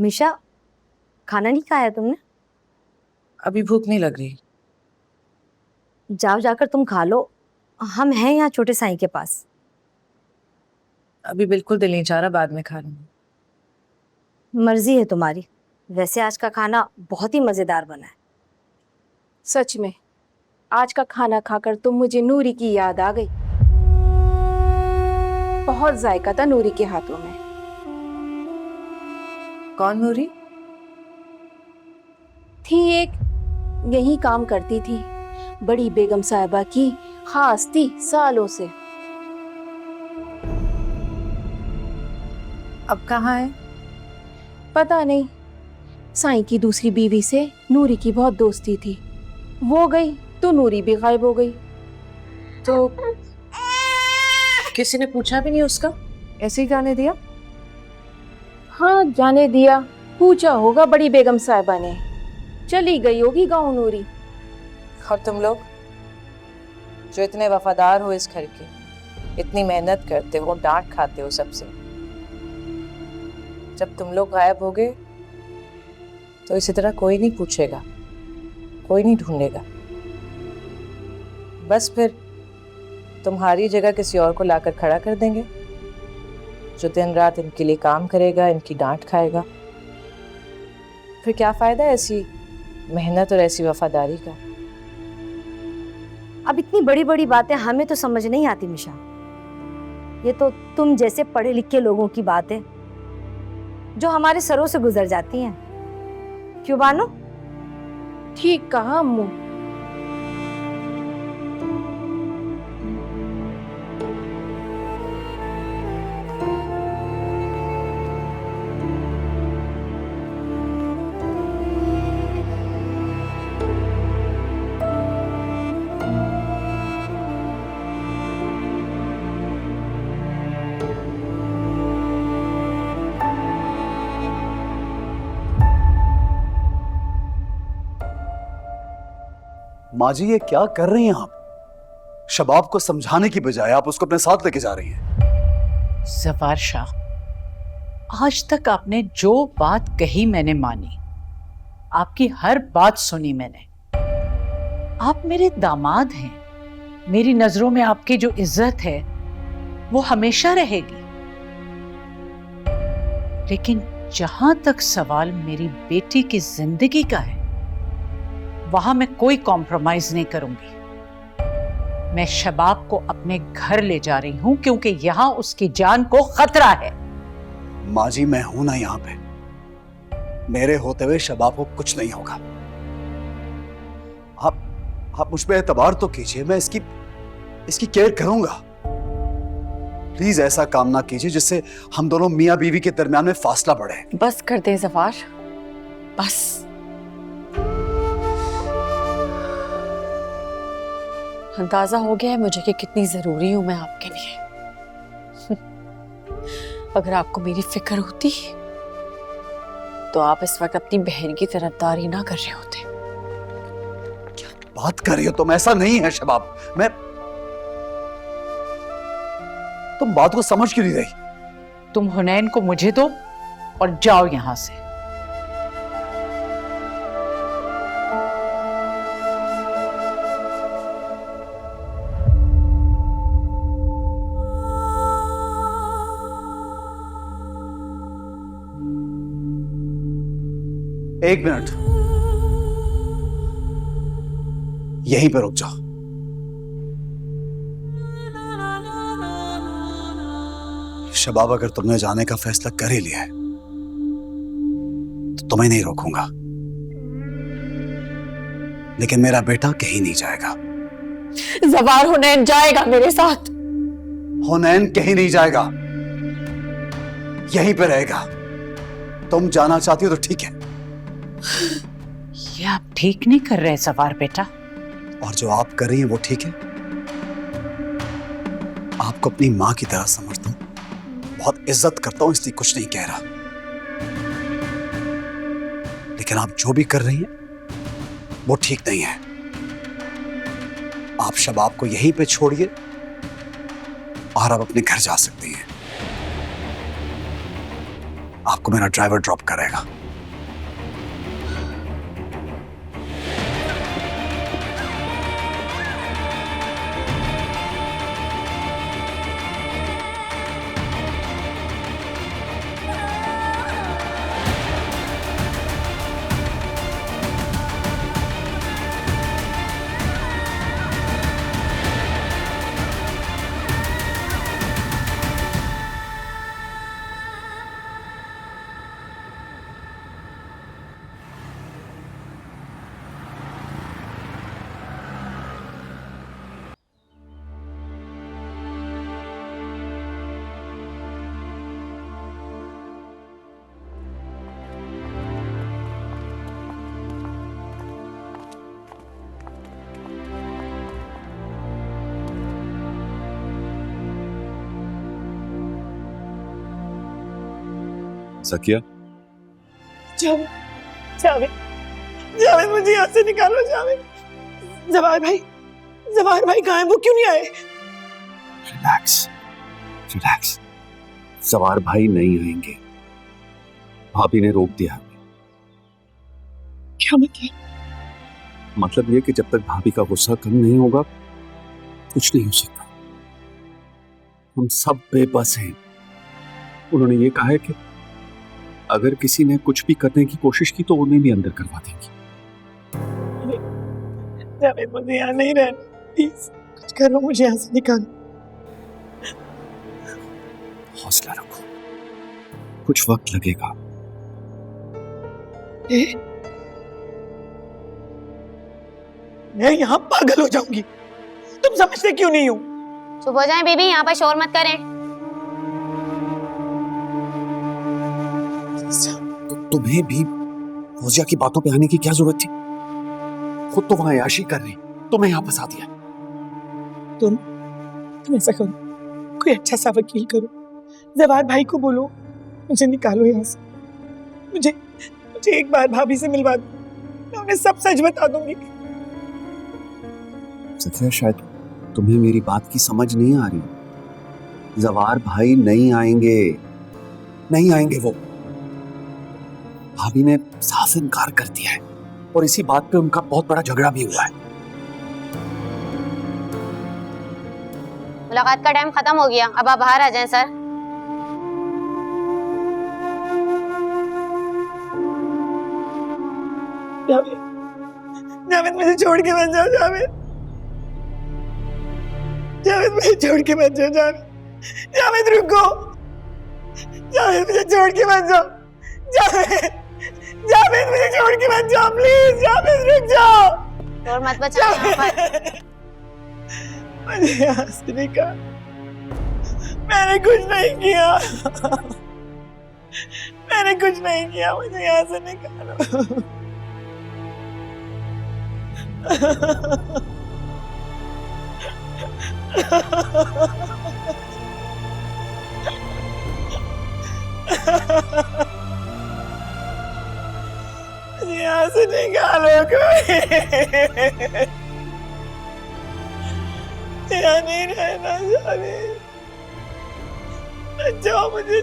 मिशा, खाना नहीं खाया तुमने? अभी भूख नहीं लग रही। जाओ जाकर तुम खा लो, हम हैं यहाँ छोटे साईं के पास। अभी बिल्कुल दिल नहीं चाह रहा, बाद में खा लूंगी। मर्जी है तुम्हारी। वैसे आज का खाना बहुत ही मजेदार बना है। सच में आज का खाना खाकर तो मुझे नूरी की याद आ गई। बहुत जायका था नूरी के हाथों में। कौन नूरी? थी एक, यही काम करती थी, बड़ी बेगम साहिबा की खास थी सालों से। अब कहाँ है? पता नहीं, साईं की दूसरी बीवी से नूरी की बहुत दोस्ती थी, वो गई तो नूरी भी गायब हो गई। तो किसी ने पूछा भी नहीं उसका? ऐसे ही जाने दिया? हाँ जाने दिया, पूछा होगा बड़ी बेगम साहिबा ने, चली गई होगी गाँव नूरी। और तुम लोग जो इतने वफादार हो इस घर के, इतनी मेहनत करते हो, डांट खाते हो सबसे, जब तुम लोग गायब हो गए तो इसी तरह कोई नहीं पूछेगा, कोई नहीं ढूंढेगा। बस फिर तुम्हारी जगह किसी और को लाकर खड़ा कर देंगे जो दिन रात इनके लिए काम करेगा, इनकी डांट खाएगा। फिर क्या फायदा ऐसी मेहनत और ऐसी वफादारी का? अब इतनी बड़ी बड़ी बातें हमें तो समझ नहीं आती मिशा। ये तो तुम जैसे पढ़े लिखे लोगों की बात है जो हमारे सरों से गुजर जाती हैं। क्यों बानो? ठीक कहा अम्मू। माँ जी, ये क्या कर रही हैं आप? शबाब को समझाने की बजाय आप उसको अपने साथ लेके जा रही हैं। ज़फ़ार शाह, आज तक आपने जो बात कही मैंने मानी, आपकी हर बात सुनी मैंने। आप मेरे दामाद हैं, मेरी नजरों में आपकी जो इज्जत है वो हमेशा रहेगी। लेकिन जहां तक सवाल मेरी बेटी की जिंदगी का है, वहां मैं कोई कॉम्प्रोमाइज नहीं करूंगी। मैं शबाब को अपने घर ले जा रही हूं क्योंकि यहां उसकी जान को खतरा है। माँ जी, मैं हूं ना यहाँ पे। मेरे होते हुए शबाब को कुछ नहीं होगा। आप मुझ पे एतबार तो कीजिए, मैं इसकी केयर करूंगा। प्लीज ऐसा काम ना कीजिए जिससे हम दोनों मियाँ बीवी के दरमियान में फासला बढ़े। बस कर दे ज़फ़ार, बस। अंदाजा हो गया है मुझे कि कितनी जरूरी हूं मैं आपके लिए। अगर आपको मेरी फिक्र होती तो आप इस वक्त अपनी बहन की तरफदारी ना कर रहे होते। क्या बात कर रही हो तुम? ऐसा नहीं है शबाब। तुम बात को समझ क्यों नहीं रही? तुम हुनैन को मुझे दो और जाओ यहां से। एक मिनट, यहीं पे रुक जाओ। शबाब, अगर तुमने जाने का फैसला कर ही लिया है तो तुम्हें नहीं रोकूंगा, लेकिन मेरा बेटा कहीं नहीं जाएगा। ज़फ़ार, हुनैन जाएगा मेरे साथ। हुनैन कहीं नहीं जाएगा, यहीं पे रहेगा। तुम जाना चाहती हो तो ठीक है। ये आप ठीक नहीं कर रहे ज़फ़ार बेटा। और जो आप कर रही हैं वो ठीक है। आपको अपनी मां की तरह समझता हूं, बहुत इज्जत करता हूं, इसलिए कुछ नहीं कह रहा। लेकिन आप जो भी कर रही हैं वो ठीक नहीं है। आप शबाब को यहीं पे छोड़िए और आप अपने घर जा सकती हैं। आपको मेरा ड्राइवर ड्रॉप करेगा। सकिया, जावेद, जावेद, जावेद मुझे यहाँ से निकालो जावेद। जवाहर भाई कहाँ हैं? वो क्यों नहीं आए? Relax, relax. जवाहर भाई नहीं आएंगे, भाभी ने रोक दिया। क्या मतलब? मतलब ये कि जब तक भाभी का गुस्सा कम नहीं होगा कुछ नहीं हो सकता। हम सब बेबस हैं। उन्होंने ये कहा है कि अगर किसी ने कुछ भी करने की कोशिश की तो उन्हें भी अंदर करवा देंगी। जावेद मुझे यहाँ नहीं रहना, प्लीज कुछ करो, मुझे यहाँ से निकालो। हौसला रखो, कुछ वक्त लगेगा। मैं यहाँ पागल हो जाऊंगी, तुम समझते क्यों नहीं हो? चुप हो जाएं बीबी, यहाँ पर शोर मत करें। तो तुम्हें भी फौजिया की बातों पे आने की क्या जरूरत थी? खुद तो वहां याशी कर रही, तुम्हें यहाँ फंसा दिया। तुम ऐसा करो, कोई अच्छा सा वकील करो, जवाहर भाई को बोलो मुझे निकालो यहाँ से। मुझे एक बार भाभी से मिलवा दो, मैं उन्हें सब सच बता दूंगी। सफिया, शायद तुम्हें मेरी बात की समझ नहीं आ रही। जवाहर भाई नहीं आएंगे, नहीं आएंगे। वो भाभी ने साफ इनकार कर दिया है और इसी बात पे उनका बहुत बड़ा झगड़ा भी हुआ है। मुलाकात का टाइम खत्म हो गया, अब आप बाहर आ जाएं सर। जावेद मुझे छोड़ के मत जाओ। जावेद मुझे छोड़ के मत जाओ। जावेद रुको, जावेद मुझे छोड़ के मत जाओ। जावेद मुझे छोड़ के मत जाओ प्लीज। जावेद रुक जाओ, और मत बचाओ यहाँ पर। मुझे यहाँ से निकाल, मैंने कुछ नहीं किया, मैंने कुछ नहीं किया, मुझे यहाँ से निकालो। यहाँ से निकालो कोई, यहाँ नहीं रहना जावेद, जाओ मुझे।